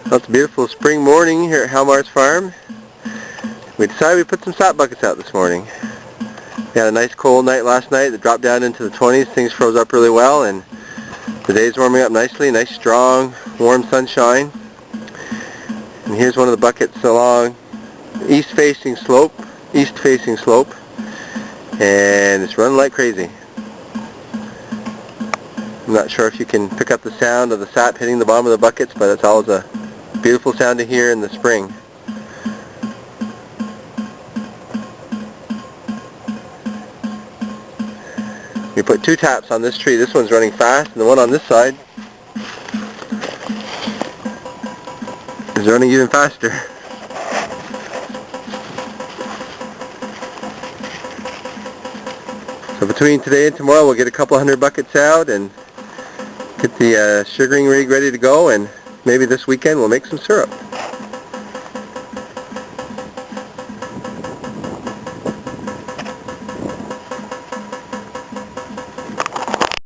Well, it's a beautiful spring morning here at Halmar's farm. We decided we'd put some sap buckets out this morning. We had a nice cold night last night that dropped down into the 20s. Things froze up really well, and the day's warming up nicely. Nice strong warm sunshine. And here's one of the buckets along east facing slope, and it's running like crazy. I'm not sure if you can pick up the sound of the sap hitting the bottom of the buckets, but it's always a beautiful sound to hear in the spring. We put 2 taps on this tree. This one's running fast, and the one on this side is running even faster. So between today and tomorrow we'll get a couple hundred buckets out and get the sugaring rig ready to go, and maybe this weekend we'll make some syrup.